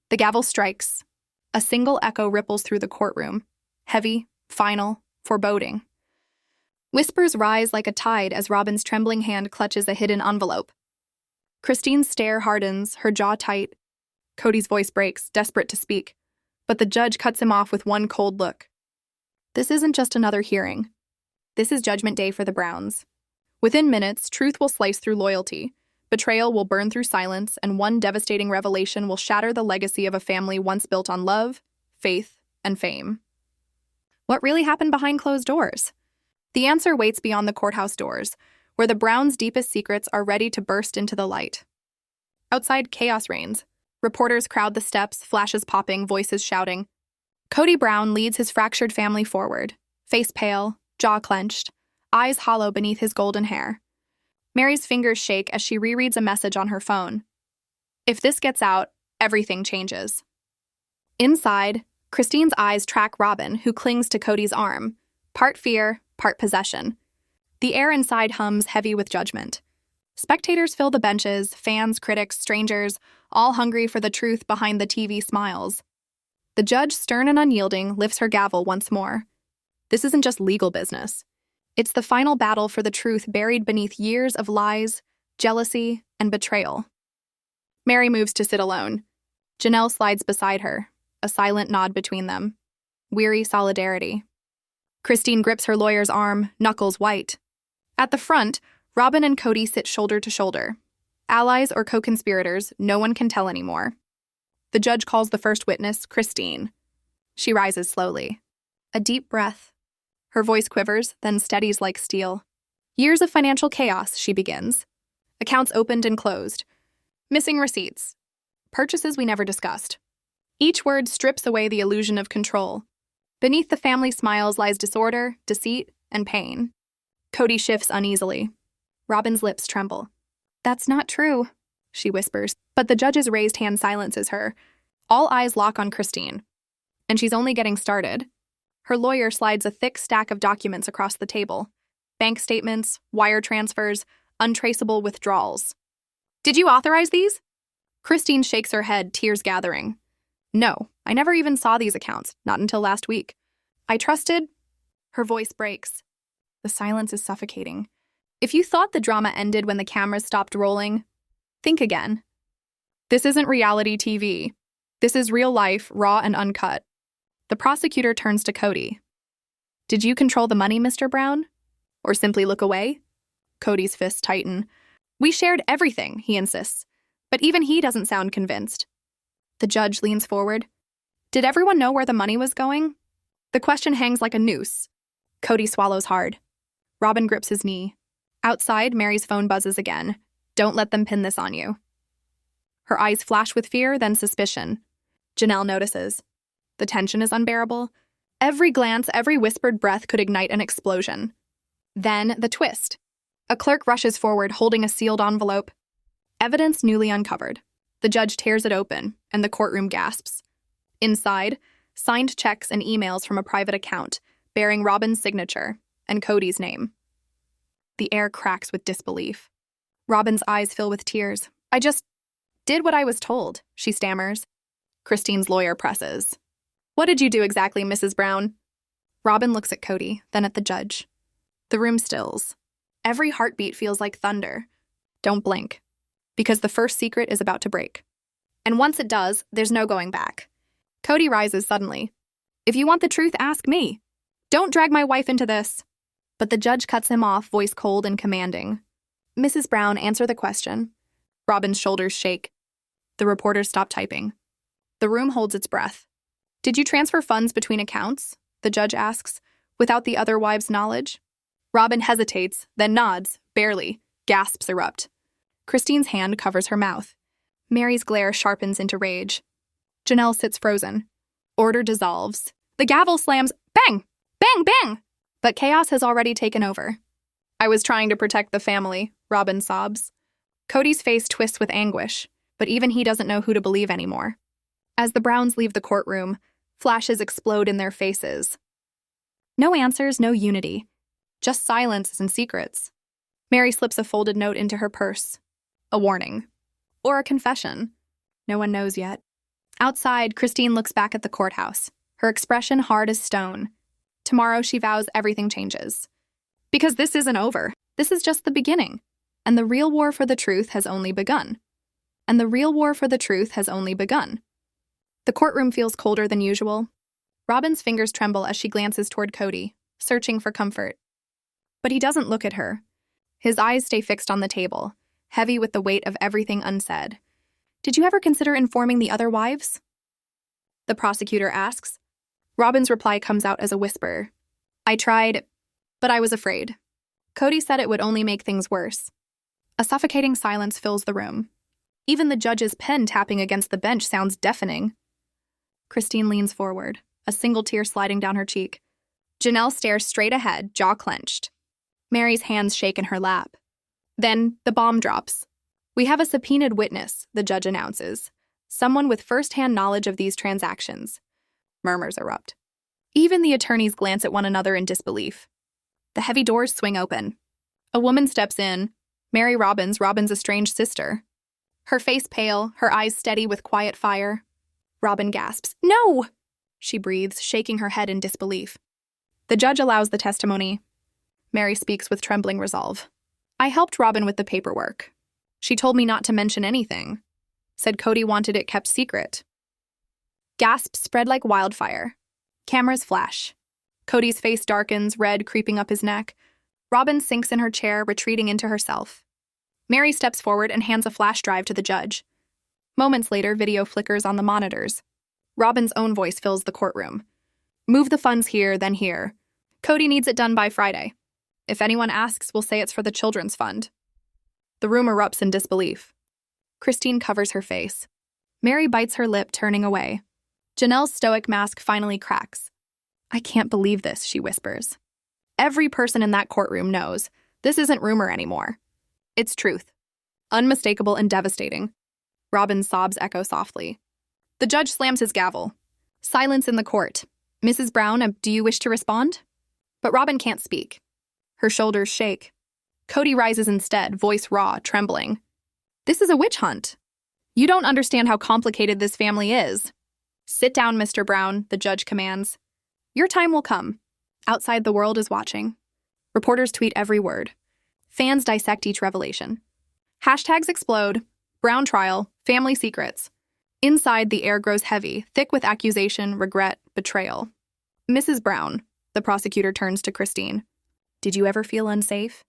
The gavel strikes. A single echo ripples through the courtroom, heavy, final, foreboding. Whispers rise like a tide as Robyn's trembling hand clutches a hidden envelope. Christine's stare hardens, her jaw tight. Kody's voice breaks, desperate to speak, but the judge cuts him off with one cold look. This isn't just another hearing. This is Judgment Day for the Browns. Within minutes, truth will slice through loyalty, betrayal will burn through silence, and one devastating revelation will shatter the legacy of a family once built on love, faith, and fame. What really happened behind closed doors? The answer waits beyond the courthouse doors, where the Browns' deepest secrets are ready to burst into the light. Outside, chaos reigns. Reporters crowd the steps, flashes popping, voices shouting. Kody Brown leads his fractured family forward, face pale, jaw clenched, eyes hollow beneath his golden hair. Mary's fingers shake as she rereads a message on her phone. If this gets out, everything changes. Inside, Christine's eyes track Robyn, who clings to Kody's arm, part fear, part possession. The air inside hums heavy with judgment. Spectators fill the benches, fans, critics, strangers, all hungry for the truth behind the TV smiles. The judge, stern and unyielding, lifts her gavel once more. This isn't just legal business. It's the final battle for the truth buried beneath years of lies, jealousy, and betrayal. Mary moves to sit alone. Janelle slides beside her, a silent nod between them. Weary solidarity. Christine grips her lawyer's arm, knuckles white. At the front, Robyn and Kody sit shoulder to shoulder. Allies or co-conspirators, no one can tell anymore. The judge calls the first witness, Christine. She rises slowly. A deep breath. Her voice quivers, then steadies like steel. Years of financial chaos, she begins. Accounts opened and closed. Missing receipts. Purchases we never discussed. Each word strips away the illusion of control. Beneath the family smiles lies disorder, deceit, and pain. Kody shifts uneasily. Robyn's lips tremble. That's not true, she whispers, but the judge's raised hand silences her. All eyes lock on Christine. And she's only getting started. Her lawyer slides a thick stack of documents across the table. Bank statements, wire transfers, untraceable withdrawals. Did you authorize these? Christine shakes her head, tears gathering. No, I never even saw these accounts, not until last week. I trusted... Her voice breaks. The silence is suffocating. If you thought the drama ended when the cameras stopped rolling, think again. This isn't reality TV. This is real life, raw and uncut. The prosecutor turns to Kody. Did you control the money, Mr. Brown? Or simply look away? Kody's fists tighten. We shared everything, he insists. But even he doesn't sound convinced. The judge leans forward. Did everyone know where the money was going? The question hangs like a noose. Kody swallows hard. Robyn grips his knee. Outside, Mary's phone buzzes again. Don't let them pin this on you. Her eyes flash with fear, then suspicion. Janelle notices. The tension is unbearable. Every glance, every whispered breath could ignite an explosion. Then the twist. A clerk rushes forward, holding a sealed envelope. Evidence newly uncovered. The judge tears it open, and the courtroom gasps. Inside, signed checks and emails from a private account, bearing Robyn's signature and Kody's name. The air cracks with disbelief. Robyn's eyes fill with tears. I just did what I was told, she stammers. Christine's lawyer presses. What did you do exactly, Mrs. Brown? Robyn looks at Kody, then at the judge. The room stills. Every heartbeat feels like thunder. Don't blink, because the first secret is about to break. And once it does, there's no going back. Kody rises suddenly. If you want the truth, ask me. Don't drag my wife into this. But the judge cuts him off, voice cold and commanding. Mrs. Brown, answer the question. Robyn's shoulders shake. The reporters stop typing. The room holds its breath. Did you transfer funds between accounts? The judge asks, without the other wives' knowledge. Robyn hesitates, then nods, barely. Gasps erupt. Christine's hand covers her mouth. Mary's glare sharpens into rage. Janelle sits frozen. Order dissolves. The gavel slams. Bang! Bang! Bang! But chaos has already taken over. I was trying to protect the family, Robyn sobs. Kody's face twists with anguish, but even he doesn't know who to believe anymore. As the Browns leave the courtroom, flashes explode in their faces. No answers, no unity. Just silence and secrets. Mary slips a folded note into her purse. A warning. Or a confession. No one knows yet. Outside, Christine looks back at the courthouse, her expression hard as stone. Tomorrow, she vows everything changes. Because this isn't over. This is just the beginning. And the real war for the truth has only begun. And the real war for the truth has only begun. The courtroom feels colder than usual. Robyn's fingers tremble as she glances toward Kody, searching for comfort. But he doesn't look at her. His eyes stay fixed on the table, heavy with the weight of everything unsaid. Did you ever consider informing the other wives? The prosecutor asks. Robyn's reply comes out as a whisper. I tried, but I was afraid. Kody said it would only make things worse. A suffocating silence fills the room. Even the judge's pen tapping against the bench sounds deafening. Christine leans forward, a single tear sliding down her cheek. Janelle stares straight ahead, jaw clenched. Mary's hands shake in her lap. Then the bomb drops. We have a subpoenaed witness, the judge announces. Someone with first-hand knowledge of these transactions. Murmurs erupt. Even the attorneys glance at one another in disbelief. The heavy doors swing open. A woman steps in. Mary Robyn's estranged sister. Her face pale, her eyes steady with quiet fire. Robyn gasps. No! She breathes, shaking her head in disbelief. The judge allows the testimony. Mary speaks with trembling resolve. I helped Robyn with the paperwork. She told me not to mention anything. Said Kody wanted it kept secret. Gasps spread like wildfire. Cameras flash. Kody's face darkens, red creeping up his neck. Robyn sinks in her chair, retreating into herself. Mary steps forward and hands a flash drive to the judge. Moments later, video flickers on the monitors. Robyn's own voice fills the courtroom. Move the funds here, then here. Kody needs it done by Friday. If anyone asks, we'll say it's for the children's fund. The room erupts in disbelief. Christine covers her face. Mary bites her lip, turning away. Janelle's stoic mask finally cracks. I can't believe this, she whispers. Every person in that courtroom knows this isn't rumor anymore. It's truth. Unmistakable and devastating. Robyn's sobs echo softly. The judge slams his gavel. Silence in the court. Mrs. Brown, do you wish to respond? But Robyn can't speak. Her shoulders shake. Kody rises instead, voice raw, trembling. This is a witch hunt. You don't understand how complicated this family is. Sit down, Mr. Brown, the judge commands. Your time will come. Outside, the world is watching. Reporters tweet every word. Fans dissect each revelation. Hashtags explode. Brown trial, family secrets. Inside, the air grows heavy, thick with accusation, regret, betrayal. Mrs. Brown, the prosecutor turns to Christine. Did you ever feel unsafe?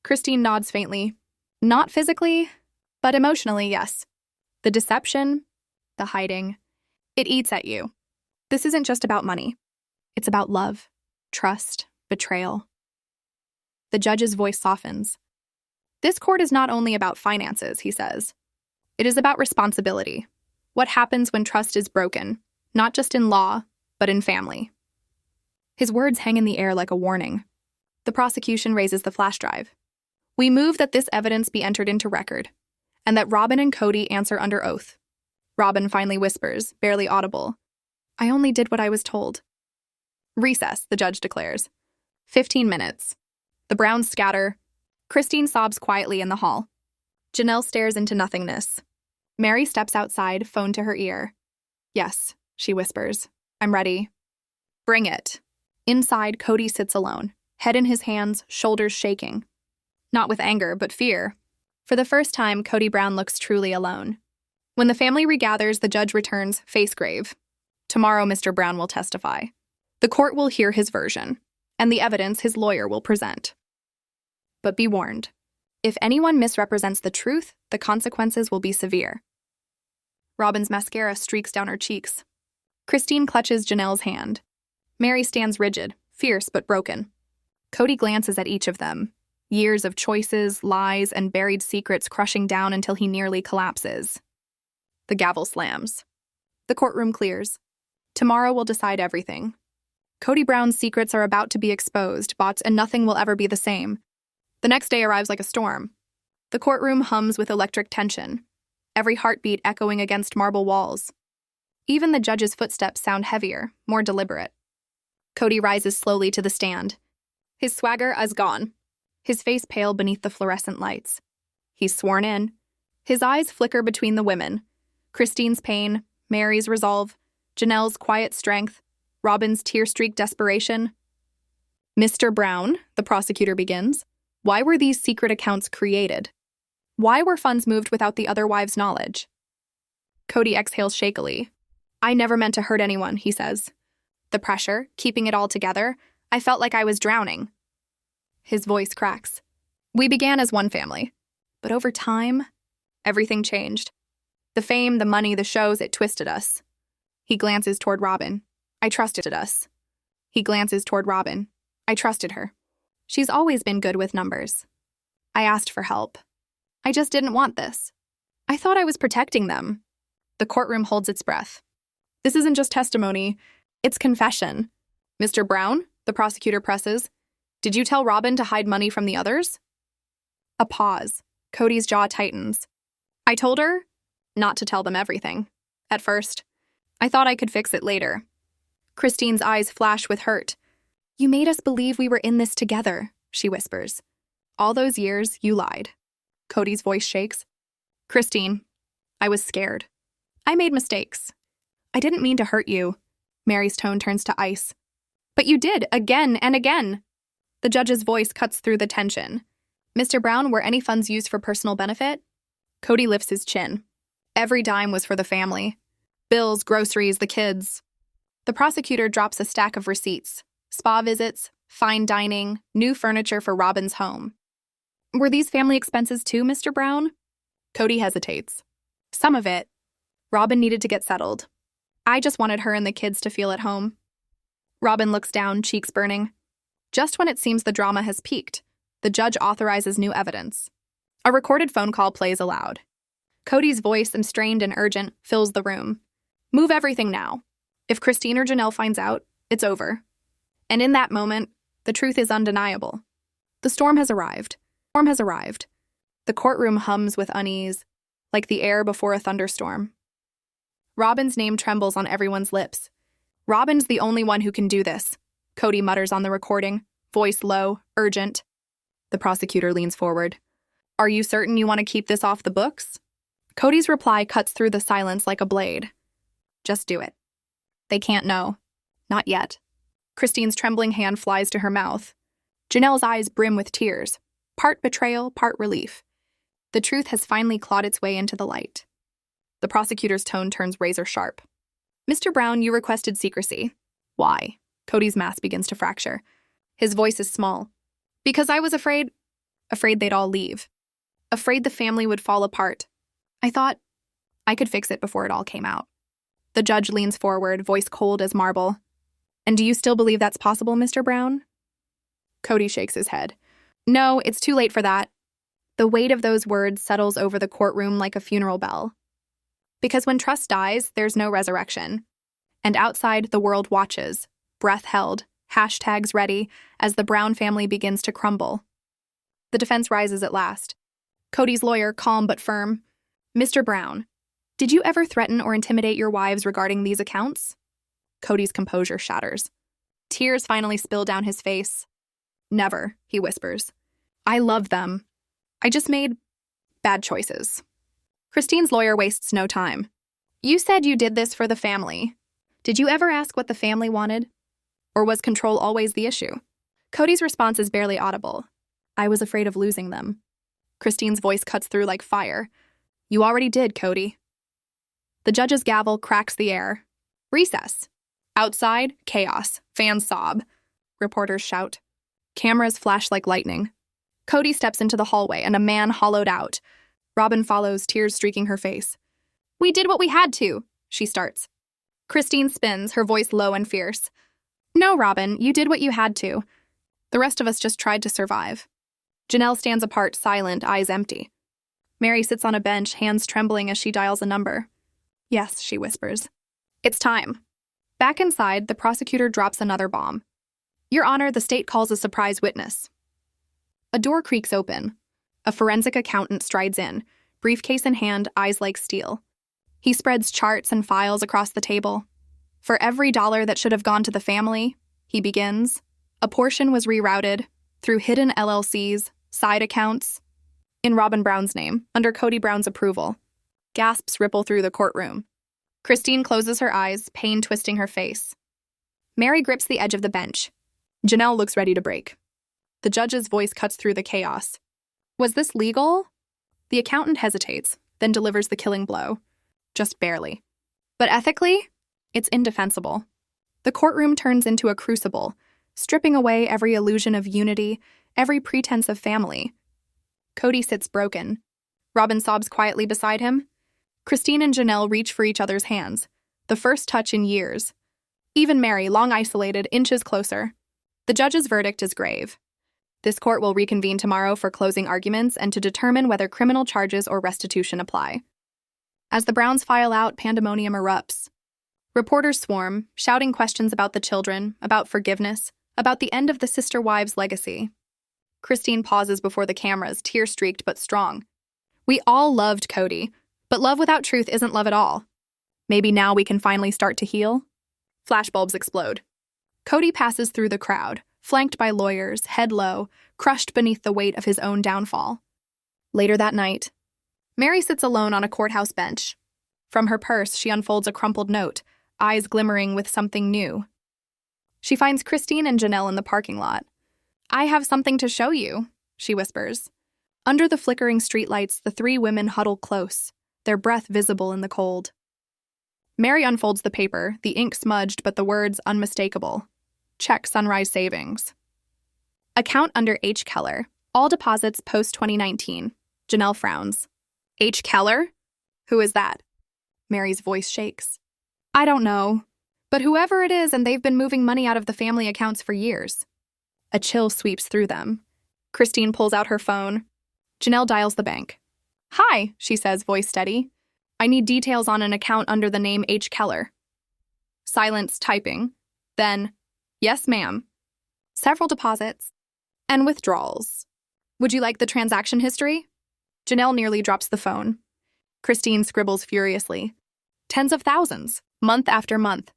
Christine nods faintly. Not physically, but emotionally, yes. The deception, the hiding, it eats at you. This isn't just about money. It's about love, trust, betrayal. The judge's voice softens. This court is not only about finances, he says. It is about responsibility. What happens when trust is broken, not just in law, but in family. His words hang in the air like a warning. The prosecution raises the flash drive. We move that this evidence be entered into record, and that Robyn and Kody answer under oath. Robyn finally whispers, barely audible. I only did what I was told. Recess, the judge declares. 15 minutes. The Browns scatter. Christine sobs quietly in the hall. Janelle stares into nothingness. Mary steps outside, phone to her ear. Yes, she whispers. I'm ready. Bring it. Inside, Kody sits alone, head in his hands, shoulders shaking. Not with anger, but fear. For the first time, Kody Brown looks truly alone. When the family regathers, the judge returns, face grave. Tomorrow, Mr. Brown will testify. The court will hear his version, and the evidence his lawyer will present. But be warned. If anyone misrepresents the truth, the consequences will be severe. Robyn's mascara streaks down her cheeks. Christine clutches Janelle's hand. Mary stands rigid, fierce but broken. Kody glances at each of them. Years of choices, lies, and buried secrets crushing down until he nearly collapses. The gavel slams. The courtroom clears. Tomorrow will decide everything. Kody Brown's secrets are about to be exposed, and nothing will ever be the same. The next day arrives like a storm. The courtroom hums with electric tension, every heartbeat echoing against marble walls. Even the judge's footsteps sound heavier, more deliberate. Kody rises slowly to the stand. His swagger is gone, his face pale beneath the fluorescent lights. He's sworn in. His eyes flicker between the women. Christine's pain, Mary's resolve, Janelle's quiet strength, Robyn's tear-streaked desperation. Mr. Brown, the prosecutor begins, why were these secret accounts created? Why were funds moved without the other wives' knowledge? Kody exhales shakily. I never meant to hurt anyone, he says. The pressure, keeping it all together, I felt like I was drowning. His voice cracks. We began as one family, but over time, everything changed. The fame, the money, the shows, it twisted us. He glances toward Robyn. I trusted us. He glances toward Robyn. I trusted her. She's always been good with numbers. I asked for help. I just didn't want this. I thought I was protecting them. The courtroom holds its breath. This isn't just testimony, it's confession. Mr. Brown, the prosecutor presses, did you tell Robyn to hide money from the others? A pause. Kody's jaw tightens. I told her not to tell them everything. At first, I thought I could fix it later. Christine's eyes flash with hurt. You made us believe we were in this together, she whispers. All those years, you lied. Kody's voice shakes. Christine, I was scared. I made mistakes. I didn't mean to hurt you. Mary's tone turns to ice. But you did, again and again. The judge's voice cuts through the tension. Mr. Brown, were any funds used for personal benefit? Kody lifts his chin. Every dime was for the family. Bills, groceries, the kids. The prosecutor drops a stack of receipts. Spa visits, fine dining, new furniture for Robyn's home. Were these family expenses too, Mr. Brown? Kody hesitates. Some of it. Robyn needed to get settled. I just wanted her and the kids to feel at home. Robyn looks down, cheeks burning. Just when it seems the drama has peaked, the judge authorizes new evidence. A recorded phone call plays aloud. Kody's voice, strained and urgent, fills the room. Move everything now. If Christine or Janelle finds out, it's over. And in that moment, the truth is undeniable. The storm has arrived. The courtroom hums with unease, like the air before a thunderstorm. Robyn's name trembles on everyone's lips. Robyn's the only one who can do this, Kody mutters on the recording, voice low, urgent. The prosecutor leans forward. Are you certain you want to keep this off the books? Kody's reply cuts through the silence like a blade. Just do it. They can't know. Not yet. Christine's trembling hand flies to her mouth. Janelle's eyes brim with tears, part betrayal, part relief. The truth has finally clawed its way into the light. The prosecutor's tone turns razor sharp. Mr. Brown, you requested secrecy. Why? Kody's mask begins to fracture. His voice is small. Because I was afraid they'd all leave. Afraid the family would fall apart. I thought I could fix it before it all came out. The judge leans forward, voice cold as marble. And do you still believe that's possible, Mr. Brown? Kody shakes his head. No, it's too late for that. The weight of those words settles over the courtroom like a funeral bell. Because when trust dies, there's no resurrection. And outside, the world watches, breath held, hashtags ready, as the Brown family begins to crumble. The defense rises at last. Kody's lawyer, calm but firm. Mr. Brown, did you ever threaten or intimidate your wives regarding these accounts? Kody's composure shatters. Tears finally spill down his face. Never, he whispers. I love them. I just made bad choices. Christine's lawyer wastes no time. You said you did this for the family. Did you ever ask what the family wanted? Or was control always the issue? Kody's response is barely audible. I was afraid of losing them. Christine's voice cuts through like fire. You already did, Kody. The judge's gavel cracks the air. Recess. Outside, chaos. Fans sob. Reporters shout. Cameras flash like lightning. Kody steps into the hallway and a man hollowed out. Robyn follows, tears streaking her face. We did what we had to, she starts. Christine spins, her voice low and fierce. No, Robyn, you did what you had to. The rest of us just tried to survive. Janelle stands apart, silent, eyes empty. Mary sits on a bench, hands trembling as she dials a number. Yes, she whispers. It's time. Back inside, the prosecutor drops another bomb. Your Honor, the state calls a surprise witness. A door creaks open. A forensic accountant strides in, briefcase in hand, eyes like steel. He spreads charts and files across the table. For every dollar that should have gone to the family, he begins, a portion was rerouted through hidden LLCs, side accounts, in Robyn Brown's name, under Kody Brown's approval. Gasps ripple through the courtroom. Christine closes her eyes, pain twisting her face. Mary grips the edge of the bench. Janelle looks ready to break. The judge's voice cuts through the chaos. Was this legal? The accountant hesitates, then delivers the killing blow. Just barely. But ethically, it's indefensible. The courtroom turns into a crucible, stripping away every illusion of unity, every pretense of family. Kody sits broken. Robyn sobs quietly beside him. Christine and Janelle reach for each other's hands, the first touch in years. Even Mary, long isolated, inches closer. The judge's verdict is grave. This court will reconvene tomorrow for closing arguments and to determine whether criminal charges or restitution apply. As the Browns file out, pandemonium erupts. Reporters swarm, shouting questions about the children, about forgiveness, about the end of the sister wives' legacy. Christine pauses before the cameras, tear-streaked but strong. We all loved Kody, but love without truth isn't love at all. Maybe now we can finally start to heal? Flashbulbs explode. Kody passes through the crowd, flanked by lawyers, head low, crushed beneath the weight of his own downfall. Later that night, Mary sits alone on a courthouse bench. From her purse, she unfolds a crumpled note, eyes glimmering with something new. She finds Christine and Janelle in the parking lot. I have something to show you, she whispers. Under the flickering streetlights, the three women huddle close, their breath visible in the cold. Mary unfolds the paper, the ink smudged but the words unmistakable. Check Sunrise Savings. Account under H. Keller. All deposits post-2019. Janelle frowns. H. Keller? Who is that? Mary's voice shakes. I don't know. But whoever it is, and they've been moving money out of the family accounts for years. A chill sweeps through them. Christine pulls out her phone. Janelle dials the bank. Hi, she says, voice steady. I need details on an account under the name H. Keller. Silence, typing. Then, yes, ma'am. Several deposits. And withdrawals. Would you like the transaction history? Janelle nearly drops the phone. Christine scribbles furiously. Tens of thousands, month after month.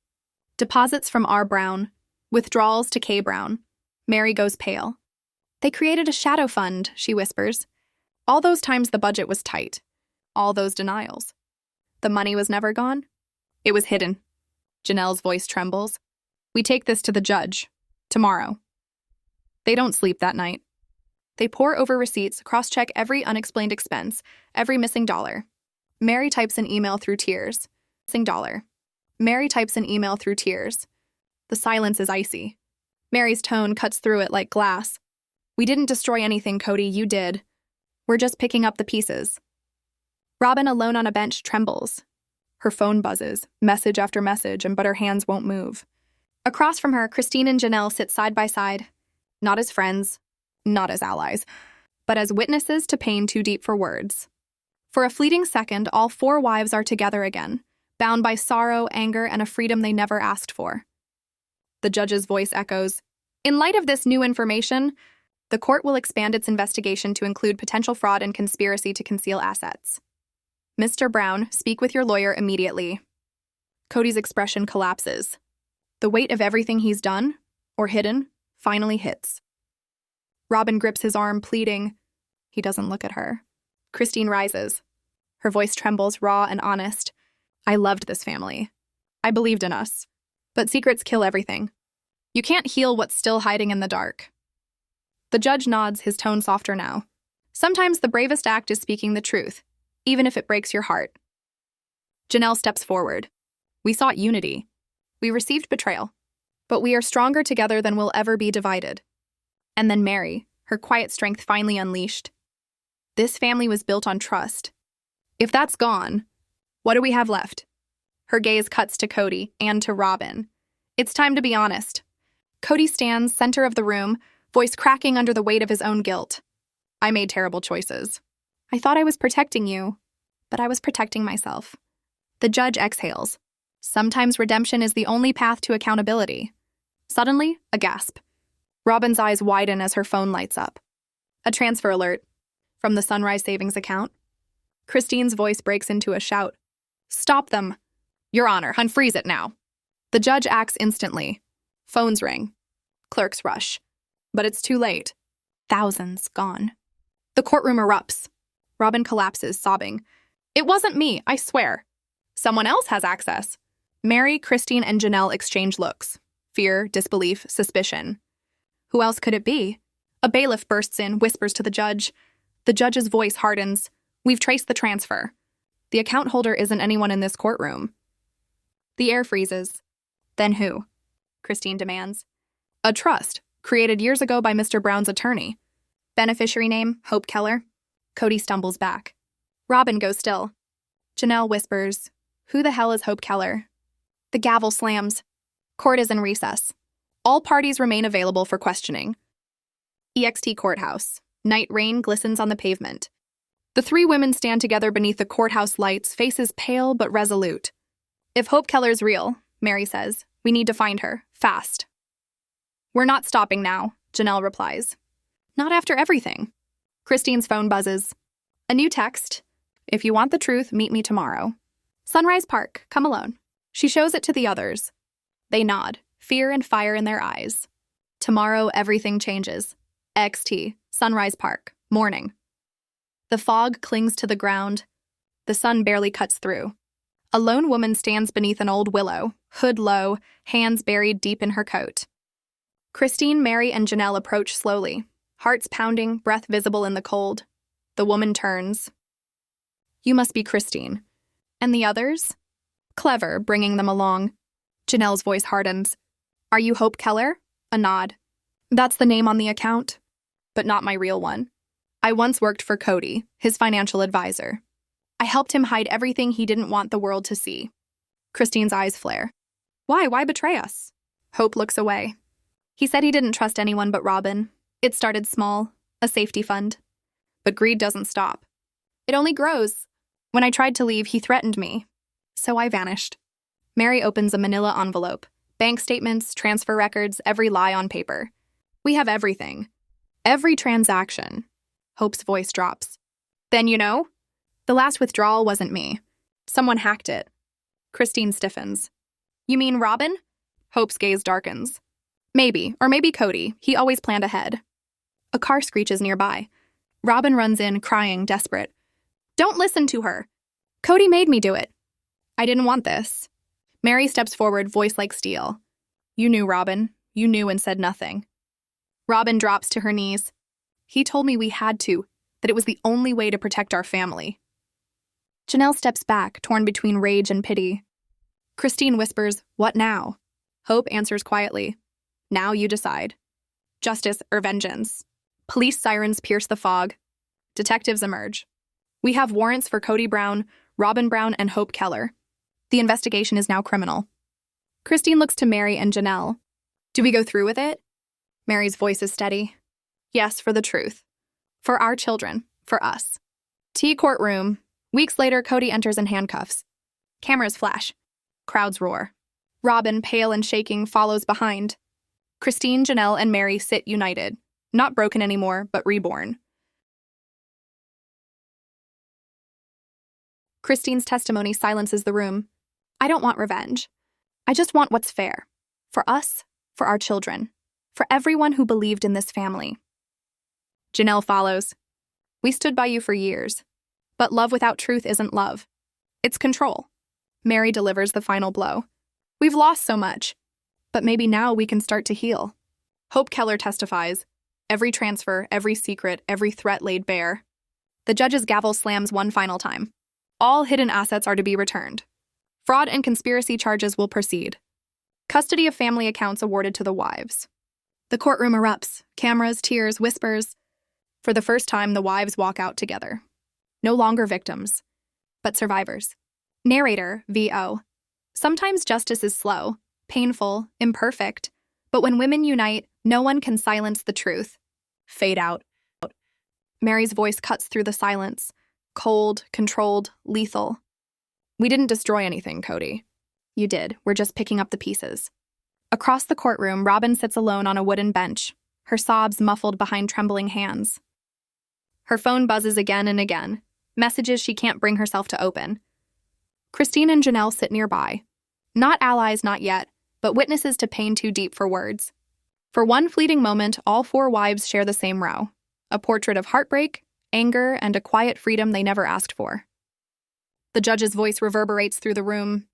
Deposits from R. Brown. Withdrawals to K. Brown. Mary goes pale. They created a shadow fund, she whispers. All those times the budget was tight. All those denials. The money was never gone? It was hidden. Janelle's voice trembles. We take this to the judge. Tomorrow. They don't sleep that night. They pore over receipts, cross-check every unexplained expense, every missing dollar. Mary types an email through tears. Missing dollar. Mary types an email through tears. The silence is icy. Mary's tone cuts through it like glass. We didn't destroy anything, Kody, you did. We're just picking up the pieces. Robyn, alone on a bench, trembles. Her phone buzzes, message after message, but her hands won't move. Across from her, Christine and Janelle sit side by side, not as friends, not as allies, but as witnesses to pain too deep for words. For a fleeting second, all four wives are together again, bound by sorrow, anger, and a freedom they never asked for. The judge's voice echoes, in light of this new information, the court will expand its investigation to include potential fraud and conspiracy to conceal assets. Mr. Brown, speak with your lawyer immediately. Kody's expression collapses. The weight of everything he's done, or hidden, finally hits. Robyn grips his arm, pleading. He doesn't look at her. Christine rises. Her voice trembles, raw and honest. I loved this family. I believed in us. But secrets kill everything. You can't heal what's still hiding in the dark. The judge nods, his tone softer now. Sometimes the bravest act is speaking the truth, even if it breaks your heart. Janelle steps forward. We sought unity. We received betrayal. But we are stronger together than we'll ever be divided. And then Mary, her quiet strength finally unleashed. This family was built on trust. If that's gone, what do we have left? Her gaze cuts to Kody and to Robyn. It's time to be honest. Kody stands center of the room, voice cracking under the weight of his own guilt. I made terrible choices. I thought I was protecting you, but I was protecting myself. The judge exhales. Sometimes redemption is the only path to accountability. Suddenly, a gasp. Robyn's eyes widen as her phone lights up. A transfer alert from the Sunrise Savings account. Christine's voice breaks into a shout. Stop them. Your Honor, unfreeze it now. The judge acts instantly. Phones ring. Clerks rush. But it's too late. Thousands gone. The courtroom erupts. Robyn collapses, sobbing. It wasn't me, I swear. Someone else has access. Mary, Christine, and Janelle exchange looks. Fear, disbelief, suspicion. Who else could it be? A bailiff bursts in, whispers to the judge. The judge's voice hardens. We've traced the transfer. The account holder isn't anyone in this courtroom. The air freezes. Then who? Christine demands. A trust, created years ago by Mr. Brown's attorney. Beneficiary name, Hope Keller. Kody stumbles back. Robyn goes still. Janelle whispers, Who the hell is Hope Keller? The gavel slams. Court is in recess. All parties remain available for questioning. EXT Courthouse. Night rain glistens on the pavement. The three women stand together beneath the courthouse lights, faces pale but resolute. If Hope Keller's real, Mary says, we need to find her, fast. We're not stopping now, Janelle replies. Not after everything. Christine's phone buzzes. A new text. If you want the truth, meet me tomorrow. Sunrise Park, come alone. She shows it to the others. They nod, fear and fire in their eyes. Tomorrow, everything changes. XT, Sunrise Park, morning. The fog clings to the ground. The sun barely cuts through. A lone woman stands beneath an old willow, hood low, hands buried deep in her coat. Christine, Mary, and Janelle approach slowly, hearts pounding, breath visible in the cold. The woman turns. You must be Christine. And the others? Clever, bringing them along. Janelle's voice hardens. Are you Hope Keller? A nod. That's the name on the account, but not my real one. I once worked for Kody, his financial advisor. I helped him hide everything he didn't want the world to see. Christine's eyes flare. Why? Why betray us? Hope looks away. He said he didn't trust anyone but Robyn. It started small, a safety fund. But greed doesn't stop. It only grows. When I tried to leave, he threatened me. So I vanished. Mary opens a manila envelope. Bank statements, transfer records, every lie on paper. We have everything. Every transaction. Hope's voice drops. Then you know? The last withdrawal wasn't me. Someone hacked it. Christine stiffens. You mean Robyn? Hope's gaze darkens. Maybe, or maybe Kody. He always planned ahead. A car screeches nearby. Robyn runs in, crying, desperate. Don't listen to her. Kody made me do it. I didn't want this. Mary steps forward, voice like steel. You knew, Robyn. You knew and said nothing. Robyn drops to her knees. He told me we had to, that it was the only way to protect our family. Janelle steps back, torn between rage and pity. Christine whispers, what now? Hope answers quietly. Now you decide. Justice or vengeance. Police sirens pierce the fog. Detectives emerge. We have warrants for Kody Brown, Robyn Brown, and Hope Keller. The investigation is now criminal. Christine looks to Mary and Janelle. Do we go through with it? Mary's voice is steady. Yes, for the truth. For our children. For us. T courtroom. Weeks later, Kody enters in handcuffs. Cameras flash. Crowds roar. Robyn, pale and shaking, follows behind. Christine, Janelle, and Mary sit united. Not broken anymore, but reborn. Christine's testimony silences the room. I don't want revenge. I just want what's fair. For us, for our children, for everyone who believed in this family. Janelle follows. We stood by you for years. But love without truth isn't love. It's control. Mary delivers the final blow. We've lost so much. But maybe now we can start to heal. Hope Keller testifies. Every transfer, every secret, every threat laid bare. The judge's gavel slams one final time. All hidden assets are to be returned. Fraud and conspiracy charges will proceed. Custody of family accounts awarded to the wives. The courtroom erupts. Cameras, tears, whispers. For the first time, the wives walk out together. No longer victims, but survivors. Narrator, VO. Sometimes justice is slow, painful, imperfect, but when women unite, no one can silence the truth. Fade out. Mary's voice cuts through the silence. Cold, controlled, lethal. We didn't destroy anything, Kody. You did. We're just picking up the pieces. Across the courtroom, Robyn sits alone on a wooden bench, her sobs muffled behind trembling hands. Her phone buzzes again and again, messages she can't bring herself to open. Christine and Janelle sit nearby. Not allies, not yet, but witnesses to pain too deep for words. For one fleeting moment, all four wives share the same row. A portrait of heartbreak, anger, and a quiet freedom they never asked for. The judge's voice reverberates through the room.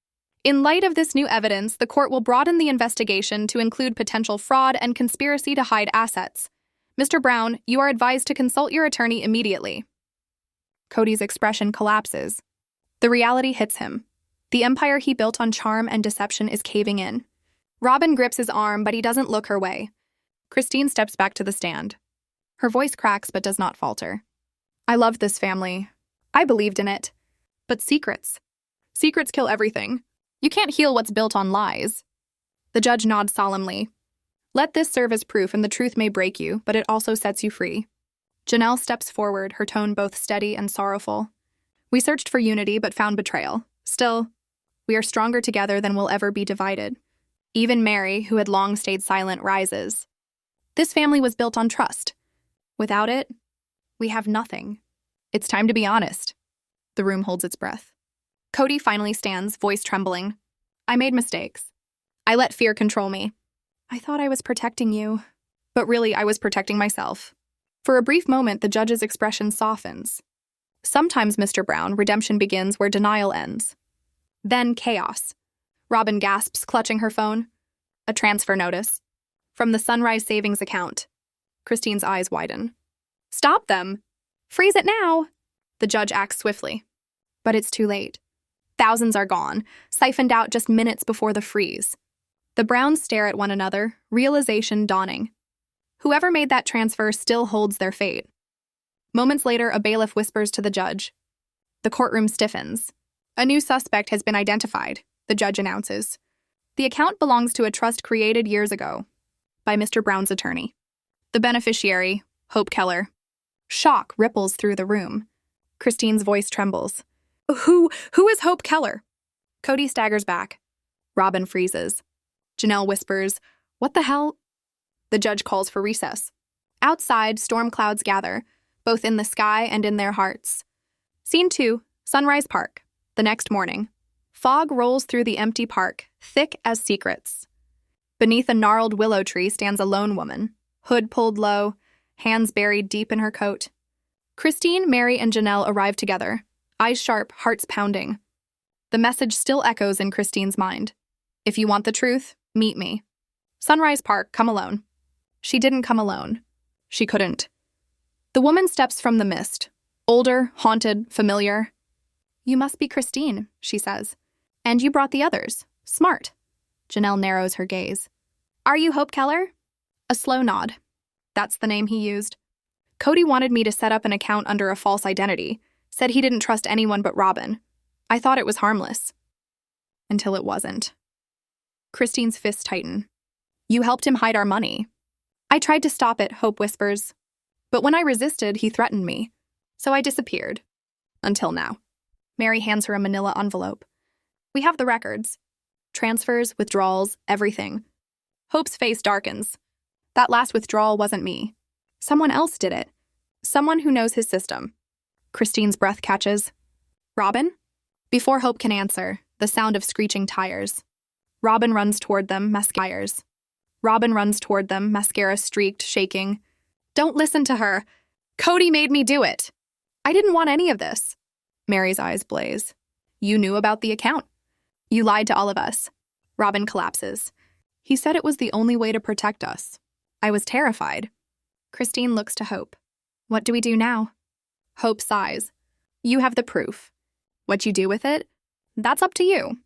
In light of this new evidence, the court will broaden the investigation to include potential fraud and conspiracy to hide assets. Mr. Brown, you are advised to consult your attorney immediately. Kody's expression collapses. The reality hits him. The empire he built on charm and deception is caving in. Robyn grips his arm, but he doesn't look her way. Christine steps back to the stand. Her voice cracks but does not falter. I loved this family. I believed in it. But secrets. Secrets kill everything. You can't heal what's built on lies. The judge nods solemnly. Let this serve as proof, and the truth may break you, but it also sets you free. Janelle steps forward, her tone both steady and sorrowful. We searched for unity but found betrayal. Still, we are stronger together than we'll ever be divided. Even Mary, who had long stayed silent, rises. This family was built on trust. Without it, we have nothing. It's time to be honest. The room holds its breath. Kody finally stands, voice trembling. I made mistakes. I let fear control me. I thought I was protecting you, but really I was protecting myself. For a brief moment, the judge's expression softens. Sometimes, Mr. Brown, redemption begins where denial ends. Then chaos. Robyn gasps, clutching her phone. A transfer notice. From the Sunrise Savings account. Christine's eyes widen. Stop them! Freeze it now! The judge acts swiftly. But it's too late. Thousands are gone, siphoned out just minutes before the freeze. The Browns stare at one another, realization dawning. Whoever made that transfer still holds their fate. Moments later, a bailiff whispers to the judge. The courtroom stiffens. A new suspect has been identified, the judge announces. The account belongs to a trust created years ago by Mr. Brown's attorney. The beneficiary, Hope Keller. Shock ripples through the room. Christine's voice trembles. Who is Hope Keller? Kody staggers back. Robyn freezes. Janelle whispers, What the hell? The judge calls for recess. Outside, storm clouds gather, both in the sky and in their hearts. Scene 2, Sunrise Park. The next morning. Fog rolls through the empty park, thick as secrets. Beneath a gnarled willow tree stands a lone woman, hood pulled low, hands buried deep in her coat. Christine, Mary, and Janelle arrive together, eyes sharp, hearts pounding. The message still echoes in Christine's mind. If you want the truth, meet me. Sunrise Park, come alone. She didn't come alone. She couldn't. The woman steps from the mist. Older, haunted, familiar. You must be Christine, she says. And you brought the others. Smart. Janelle narrows her gaze. Are you Hope Keller? A slow nod. That's the name he used. Kody wanted me to set up an account under a false identity. Said he didn't trust anyone but Robyn. I thought it was harmless. Until it wasn't. Christine's fists tighten. You helped him hide our money. I tried to stop it, Hope whispers. But when I resisted, he threatened me. So I disappeared. Until now. Mary hands her a manila envelope. We have the records. Transfers, withdrawals, everything. Hope's face darkens. That last withdrawal wasn't me. Someone else did it. Someone who knows his system. Christine's breath catches. Robyn? Before Hope can answer, the sound of screeching tires. Robyn runs toward them, mascara streaked, shaking. Don't listen to her. Kody made me do it. I didn't want any of this. Mary's eyes blaze. You knew about the account. You lied to all of us. Robyn collapses. He said it was the only way to protect us. I was terrified. Christine looks to Hope. What do we do now? Hope sighs. You have the proof. What you do with it? That's up to you.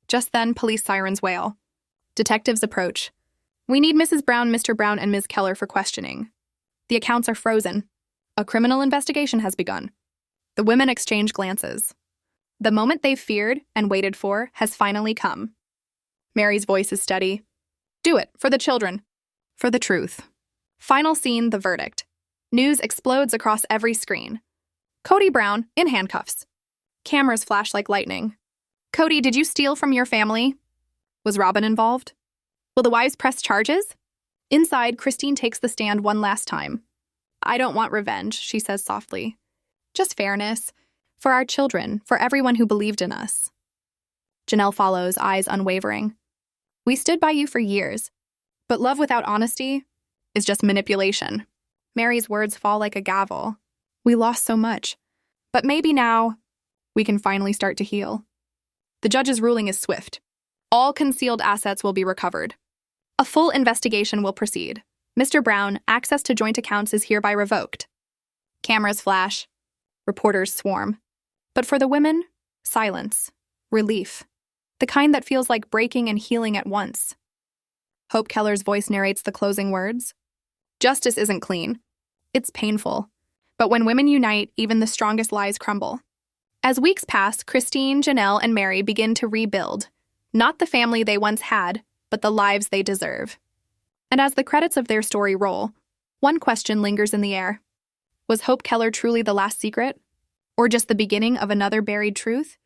Just then, police sirens wail. Detectives approach. We need Mrs. Brown, Mr. Brown, and Ms. Keller for questioning. The accounts are frozen. A criminal investigation has begun. The women exchange glances. The moment they've feared and waited for has finally come. Mary's voice is steady. Do it, for the children. For the truth. Final scene, the verdict. News explodes across every screen. Kody Brown, in handcuffs. Cameras flash like lightning. Kody, did you steal from your family? Was Robyn involved? Will the wives press charges? Inside, Christine takes the stand one last time. I don't want revenge, she says softly. Just fairness. For our children, for everyone who believed in us. Janelle follows, eyes unwavering. We stood by you for years, but love without honesty is just manipulation. Mary's words fall like a gavel. We lost so much, but maybe now We can finally start to heal. The judge's ruling is swift. All concealed assets will be recovered. A full investigation will proceed. Mr. Brown, access to joint accounts is hereby revoked. Cameras flash. Reporters swarm. But for the women, silence. Relief. The kind that feels like breaking and healing at once. Hope Keller's voice narrates the closing words. Justice isn't clean. It's painful. But when women unite, even the strongest lies crumble. As weeks pass, Christine, Janelle, and Mary begin to rebuild. Not the family they once had, but the lives they deserve. And as the credits of their story roll, one question lingers in the air. Was Hope Keller truly the last secret? Or just the beginning of another buried truth?